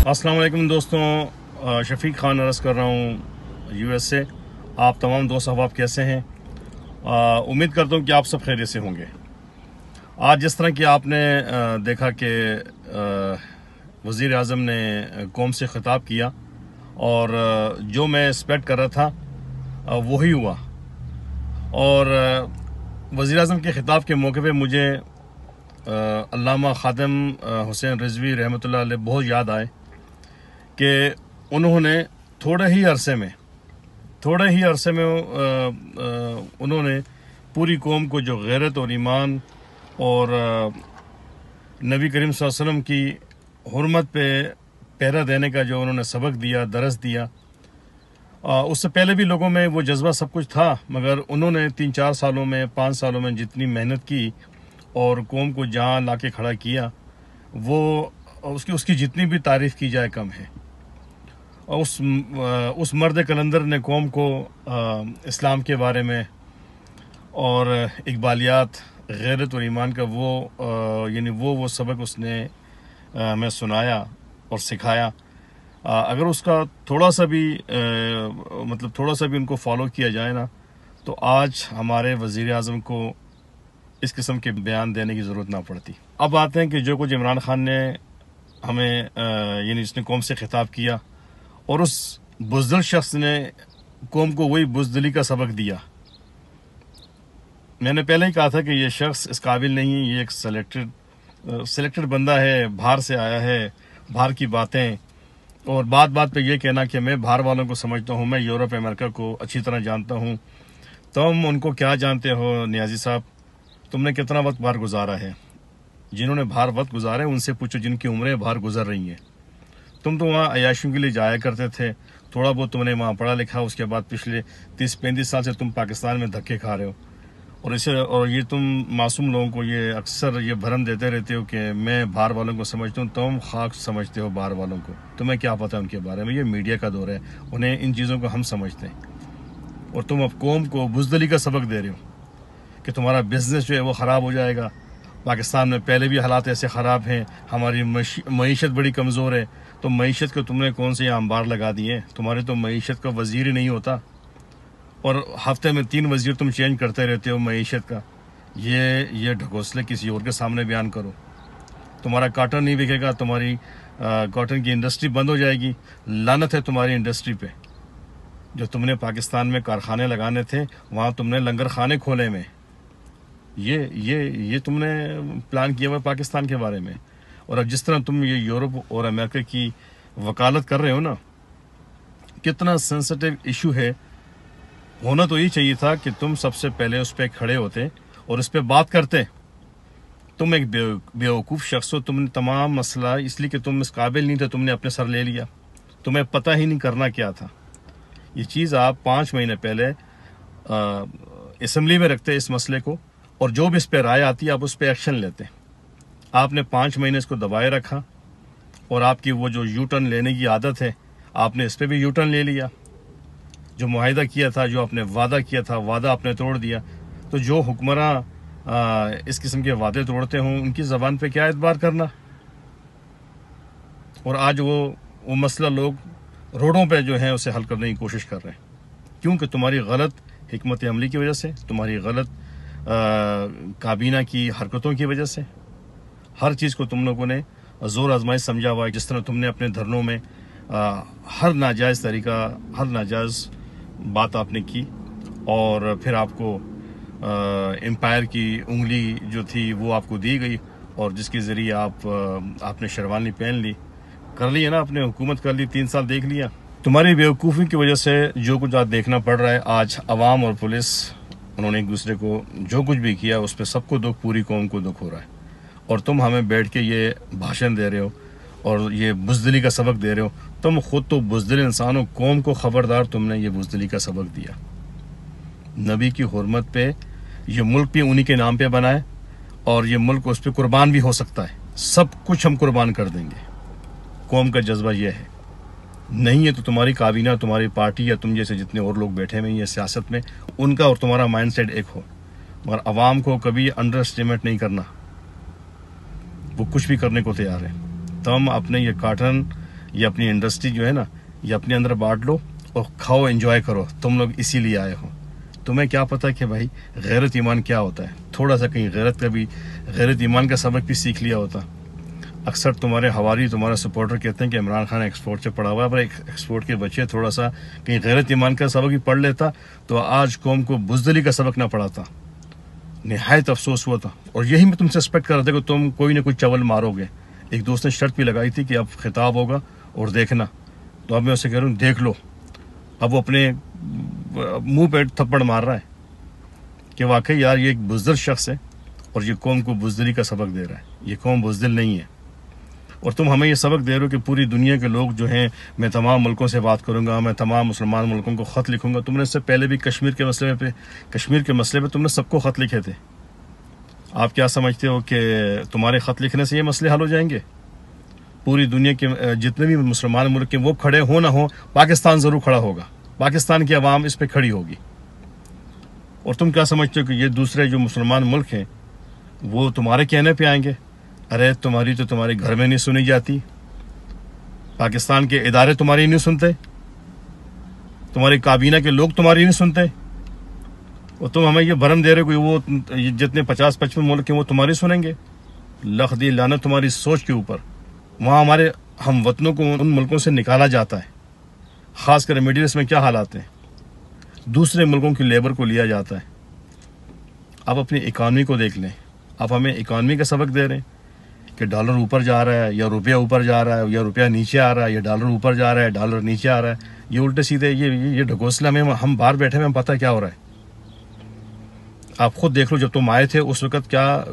अस्सलाम वालेकुम दोस्तों, शफीक ख़ान अर्ज़ कर रहा हूँ यूएस से। आप तमाम दोस्त अहबाब कैसे हैं? उम्मीद करता हूँ कि आप सब खैरियत से होंगे। आज जिस तरह कि आपने देखा कि वज़ीर आज़म ने कौम से ख़िताब किया और जो मैं एक्सपेक्ट कर रहा था वही हुआ। और वज़ीर आज़म के ख़िताब के मौके पे मुझे अल्लामा ख़ादिम हुसैन रिज़वी रहमतुल्लाह अलैह बहुत याद आए कि उन्होंने थोड़े ही अरसे में उन्होंने पूरी कौम को जो गैरत और ईमान और नबी करीम सल्लल्लाहु अलैहि वसल्लम की हुर्मत पे पहरा देने का जो उन्होंने सबक दिया, दरस दिया, उससे पहले भी लोगों में वो जज्बा सब कुछ था, मगर उन्होंने 3-4 सालों में 5 सालों में जितनी मेहनत की और कौम को जहाँ ला के खड़ा किया, वो उसकी जितनी भी तारीफ़ की जाए कम है। और उस मर्द कलंदर ने कौम को इस्लाम के बारे में और इकबालियात, गैरत और ईमान का वो सबक उसने हमें सुनाया और सिखाया। अगर उसका थोड़ा सा भी उनको फॉलो किया जाए ना, तो आज हमारे वज़ीर आज़म को इस किस्म के बयान देने की ज़रूरत ना पड़ती। अब आते हैं कि जो कुछ इमरान खान ने हमें जिसने कौम से खिताब किया और उस बुज़दिल शख्स ने कौम को वही बुज़दिली का सबक दिया। मैंने पहले ही कहा था कि ये शख्स इस काबिल नहीं है, ये एक सिलेक्टेड बंदा है, बाहर से आया है, बाहर की बातें और बात पे ये कहना कि मैं बाहर वालों को समझता हूँ, मैं यूरोप अमेरिका को अच्छी तरह जानता हूँ। तुम उनको क्या जानते हो नियाजी साहब? तुमने कितना वक्त बाहर गुजारा है? जिन्होंने बाहर वक्त गुजारा है उनसे पूछो, जिनकी उम्रें बाहर गुजर रही हैं। तुम तो वहाँ अयाशियों के लिए जाया करते थे, थोड़ा बहुत तुमने वहाँ पढ़ा लिखा, उसके बाद पिछले 30-35 साल से तुम पाकिस्तान में धक्के खा रहे हो। और ये तुम मासूम लोगों को ये अक्सर ये भरम देते रहते हो कि मैं बाहर वालों को समझता हूँ। तुम खाक समझते हो बाहर वालों को, तुम्हें क्या पता है उनके बारे में? ये मीडिया का दौर है, उन्हें इन चीज़ों को हम समझते हैं। और तुम अब कौम को बुज़दिली का सबक दे रहे हो कि तुम्हारा बिजनेस जो है वो ख़राब हो जाएगा। पाकिस्तान में पहले भी हालात ऐसे ख़राब हैं, हमारी मईशत बड़ी कमज़ोर है। तो मईशत को तुमने कौन से अंबार लगा दिए? तुम्हारे तो मईशत का वज़ीर ही नहीं होता और हफ्ते में 3 वज़ीर तुम चेंज करते रहते हो मईशत का। ये ढकोसले किसी और के सामने बयान करो। तुम्हारा कॉटन नहीं बिकेगा, तुम्हारी कॉटन की इंडस्ट्री बंद हो जाएगी। लानत है तुम्हारी इंडस्ट्री पे। जो तुमने पाकिस्तान में कारखाने लगाने थे, वहाँ तुमने लंगर खाने खोले में। ये तुमने प्लान किया हुआ पाकिस्तान के बारे में। और अब जिस तरह तुम ये यूरोप और अमेरिका की वकालत कर रहे हो ना, कितना सेंसिटिव इशू है। होना तो ये चाहिए था कि तुम सबसे पहले उस पर खड़े होते और उस पर बात करते। तुम एक बेवकूफ़ शख्स हो। तुमने तमाम मसला इसलिए कि तुम इस काबिल नहीं थे, तुमने अपने सर ले लिया। तुम्हें पता ही नहीं करना क्या था। ये चीज़ आप 5 महीने पहले असम्बली में रखते इस मसले को, और जो भी इस पर राय आती है आप उस पर एक्शन लेते। आपने 5 महीने इसको दबाए रखा और आपकी वो जो यू टर्न लेने की आदत है, आपने इस पर भी यू टर्न ले लिया। जो मुआहिदा किया था, जो आपने वादा किया था, वादा आपने तोड़ दिया। तो जो हुक्मरान इस किस्म के वादे तोड़ते हों, उनकी ज़बान पे क्या एतबार करना। और आज वो मसला लोग रोडों पे जो है उसे हल करने की कोशिश कर रहे हैं, क्योंकि तुम्हारी गलत हिकमत अमली की वजह से, तुम्हारी गलत काबीना की हरकतों की वजह से हर चीज़ को तुम लोगों ने ज़ोर आजमाइश समझा हुआ है। जिस तरह तुमने अपने धरनों में हर नाजायज़ बात आपने की, और फिर आपको एम्पायर की उंगली जो थी वो आपको दी गई, और जिसके ज़रिए आपने शेरवानी पहन ली, कर ली है ना, आपने हुकूमत कर ली, 3 साल देख लिया। तुम्हारी बेवकूफ़ी की वजह से जो कुछ आज देखना पड़ रहा है, आज अवाम और पुलिस उन्होंने एक दूसरे को जो कुछ भी किया उस पर सबको दुख, पूरी कौम को दुख हो रहा है। और तुम हमें बैठ के ये भाषण दे रहे हो और ये बुज़दिली का सबक दे रहे हो। तुम खुद तो बुज़दिल इंसान हो। कौम को खबरदार, तुमने ये बुज़दिली का सबक दिया। नबी की हुर्मत पे ये मुल्क भी उन्हीं के नाम पे बना है, और ये मुल्क उस पर कुर्बान भी हो सकता है। सब कुछ हम कुर्बान कर देंगे। कौम का जज्बा ये है। नहीं है तो तुम्हारी काबीना, तुम्हारी पार्टी या तुम जैसे जितने और लोग बैठे हुए हैं सियासत में, उनका और तुम्हारा माइंडसेट एक हो। मगर अवाम को कभी अंडर एस्टिमेट नहीं करना। वो कुछ भी करने को तैयार है। तुम अपने ये कॉटन ये अपनी इंडस्ट्री जो है ना, ये अपने अंदर बांट लो और खाओ, एंजॉय करो। तुम लोग इसीलिए आए हो। तुम्हें क्या पता कि भाई गैरत ईमान क्या होता है। थोड़ा सा कहीं गैरत ईमान का सबक भी सीख लिया होता। अक्सर तुम्हारे हवारी, तुम्हारे सपोर्टर कहते हैं कि इमरान खान एक्सपोर्ट से पढ़ा हुआ है, पर एक्सपोर्ट के बच्चे थोड़ा सा कहीं गैरत ईमान का सबक भी पढ़ लेता तो आज कौम को बुज़दिली का सबक ना पढ़ाता। निहायत अफसोस हुआ था। और यही मैं तुमसे एक्सपेक्ट कर रहा था कि तुम कोई ना कोई चवल मारोगे। एक दोस्त ने शर्त भी लगाई थी कि अब खिताब होगा और देखना, तो अब मैं उसे कह रहा हूँ देख लो। अब वो अपने मुंह पे थप्पड़ मार रहा है कि वाकई यार ये एक बुज़दिल शख्स है और ये कौम को बुज़दिली का सबक दे रहा है। ये कौम बुज़दिल नहीं है। और तुम हमें ये सबक दे रहे हो कि पूरी दुनिया के लोग जो हैं, मैं तमाम मुल्कों से बात करूंगा, मैं तमाम मुसलमान मुल्कों को ख़त लिखूंगा। तुमने इससे पहले भी कश्मीर के मसले पे तुमने सबको ख़त लिखे थे। आप क्या समझते हो कि तुम्हारे ख़त लिखने से ये मसले हल हो जाएंगे? पूरी दुनिया के जितने भी मुसलमान मुल्क के वो खड़े हो ना हो, पाकिस्तान ज़रूर खड़ा होगा। पाकिस्तान की आवाम इस पर खड़ी होगी। और तुम क्या समझते हो कि ये दूसरे जो मुसलमान मुल्क हैं वो तुम्हारे कहने पे आएंगे? अरे तुम्हारी तो तुम्हारे घर में नहीं सुनी जाती। पाकिस्तान के इदारे तुम्हारी नहीं सुनते, तुम्हारी काबीना के लोग तुम्हारी नहीं सुनते, और तुम हमें ये भरम दे रहे हो कि वो जितने 50-55 मुल्क हैं वो तुम्हारी सुनेंगे। लख दी लानत तुम्हारी सोच के ऊपर। वहाँ हमारे हम वतनों को उन मुल्कों से निकाला जाता है। ख़ासकर मिडिल ईस्ट में क्या हालात हैं, दूसरे मुल्कों की लेबर को लिया जाता है। आप अपनी इकानमी को देख लें। आप हमें इकानमी का सबक दे रहे हैं कि डॉलर ऊपर जा रहा है या रुपया ऊपर जा रहा है या रुपया नीचे आ रहा है या डॉलर ऊपर जा रहा है डॉलर नीचे आ रहा है। ये उल्टे सीधे ये ढकोसला में हम बाहर बैठे में, हम पता क्या हो रहा है। आप खुद देख लो, जब तुम आए थे उस वक्त क्या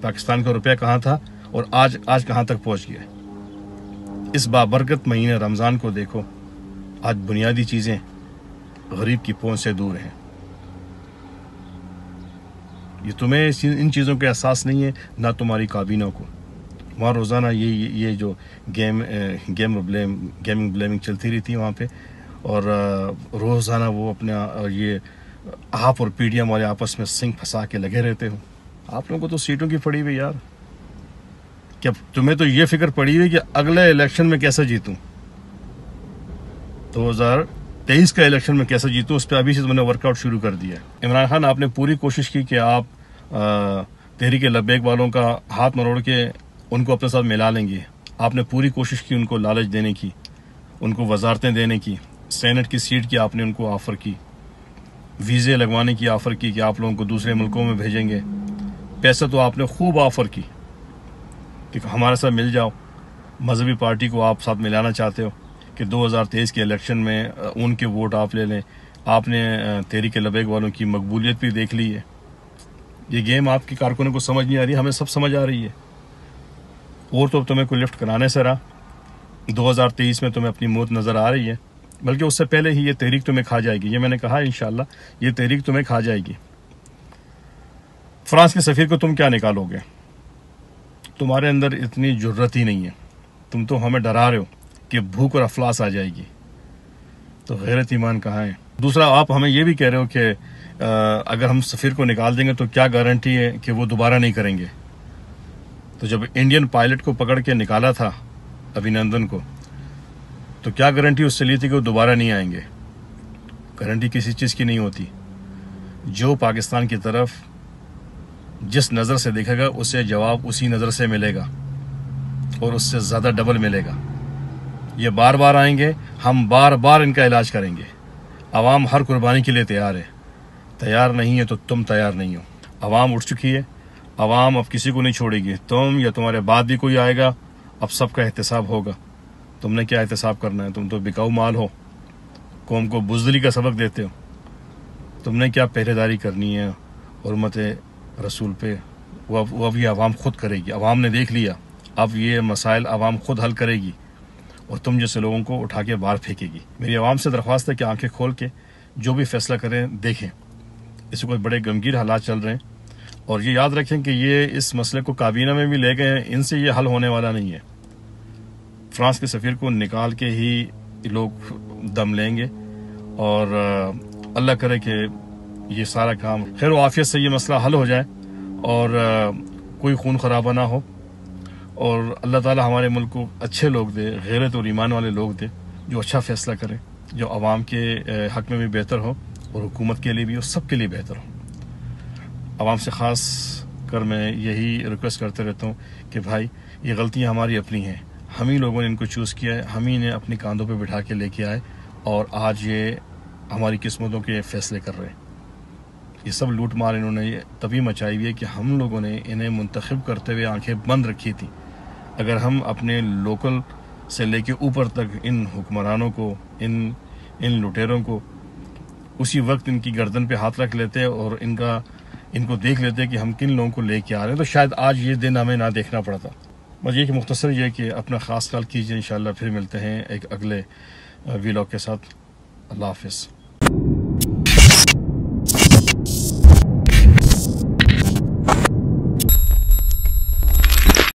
पाकिस्तान का रुपया कहाँ था और आज कहाँ तक पहुँच गया। इस बाबरकत महीने रमज़ान को देखो, आज बुनियादी चीज़ें गरीब की पहुँच से दूर हैं। ये तुम्हें इन चीज़ों का एहसास नहीं है, ना तुम्हारी काबीना को। वहाँ रोज़ाना ये जो गेमिंग ब्लेमिंग चलती रहती है वहाँ पे, और रोज़ाना वो अपने ये आप और पीडीएम वाले आपस में सिंग फंसा के लगे रहते हो। आप लोगों को तो सीटों की पड़ी हुई यार। क्या तुम्हें तो ये फिक्र पड़ी हुई कि अगले इलेक्शन में कैसे जीतूं, 2023 का इलेक्शन में कैसे जीतूं, उस पर अभी से मैंने वर्कआउट शुरू कर दिया। इमरान खान, आपने पूरी कोशिश की कि आप तहरीक लब्बैक वालों का हाथ मरोड़ के उनको अपने साथ मिला लेंगे। आपने पूरी कोशिश की उनको लालच देने की, उनको वजारतें देने की, सेनेट की सीट की आपने उनको ऑफ़र की, वीज़े लगवाने की ऑफ़र की कि आप लोगों को दूसरे मुल्कों में भेजेंगे। पैसा तो आपने खूब ऑफ़र की कि हमारे साथ मिल जाओ। मजहबी पार्टी को आप साथ मिलाना चाहते हो कि 2023 के इलेक्शन में उनके वोट आप ले लें। आपने तहरीक लब्बैक वालों की मकबूलियत भी देख ली है। ये गेम आपकी कारकुनों को समझ नहीं आ रही, हमें सब समझ आ रही है। और तो तुम्हें कोई लिफ्ट कराने से रहा, 2023 में तुम्हें अपनी मौत नज़र आ रही है, बल्कि उससे पहले ही ये तहरीक तुम्हें खा जाएगी। ये मैंने कहा इंशाल्लाह ये तहरीक तुम्हें खा जाएगी। फ्रांस के सफ़ीर को तुम क्या निकालोगे? तुम्हारे अंदर इतनी जुर्रत ही नहीं है। तुम तो हमें डरा रहे हो कि भूख और अफलास आ जाएगी, तो गैरत ईमान कहाँ है? दूसरा, आप हमें ये भी कह रहे हो कि अगर हम सफ़ीर को निकाल देंगे तो क्या गारंटी है कि वो दोबारा नहीं करेंगे। तो जब इंडियन पायलट को पकड़ के निकाला था अभिनंदन को, तो क्या गारंटी उससे ली थी कि वो दोबारा नहीं आएंगे? गारंटी किसी चीज़ की नहीं होती। जो पाकिस्तान की तरफ जिस नज़र से देखेगा उसे जवाब उसी नज़र से मिलेगा और उससे ज़्यादा डबल मिलेगा। ये बार बार आएंगे, हम बार बार इनका इलाज करेंगे। आवाम हर कुर्बानी के लिए तैयार है। तैयार नहीं है तो तुम तैयार नहीं हो। आवाम उठ चुकी है। आवाम अब किसी को नहीं छोड़ेगी। तुम या तुम्हारे बाद भी कोई आएगा, अब सबका एहतसाब होगा। तुमने क्या एहतसाब करना है? तुम तो बिकाऊ माल हो, कौम को बुज़दिली का सबक देते हो। तुमने क्या पहरेदारी करनी है हुर्मत रसूल पे, वो अब ये आवाम खुद करेगी। आवाम ने देख लिया, अब ये मसाइल आवाम खुद हल करेगी और तुम जैसे लोगों को उठा के बाहर फेंकेगी। मेरी आवाम से दरख्वास्त है कि आंखें खोल के जो भी फैसला करें देखें। इस वक्त बड़े गमगीन हालात चल रहे हैं और ये याद रखें कि ये इस मसले को काबीना में भी ले गए हैं, इनसे ये हल होने वाला नहीं है। फ्रांस के सफ़ीर को निकाल के ही लोग दम लेंगे और अल्लाह करे कि ये सारा काम खैर आफियत से ये मसला हल हो जाए और कोई खून खराबा ना हो और अल्लाह ताला हमारे मुल्क को अच्छे लोग दे, गैरत और ईमान वाले लोग दे, जो अच्छा फ़ैसला करें, जो आवाम के हक़ में भी बेहतर हो और हुकूमत के लिए भी और सब के लिए बेहतर हो। आवाम से ख़ास कर मैं यही रिक्वेस्ट करते रहता हूँ कि भाई ये गलतियाँ हमारी अपनी हैं, हम ही लोगों ने इनको चूज़ किया है, हम ही ने अपने कांधों पे बिठा के लेके आए और आज ये हमारी किस्मतों के फ़ैसले कर रहे हैं। ये सब लूट मार इन्होंने तभी मचाई हुई है कि हम लोगों ने इन्हें मुंतखब करते हुए आंखें बंद रखी थी। अगर हम अपने लोकल से लेके ऊपर तक इन हुक्मरानों को, इन लुटेरों को उसी वक्त इनकी गर्दन पे हाथ रख लेते और इनको देख लेते कि हम किन लोगों को लेके आ रहे हैं, तो शायद आज ये दिन हमें ना देखना पड़ता। बस ये कि मुख्तसर ये कि अपना ख़ास ख्याल कीजिए। इंशाल्लाह फिर मिलते हैं एक अगले वीलॉग के साथ। अल्लाह हाफ़िज़।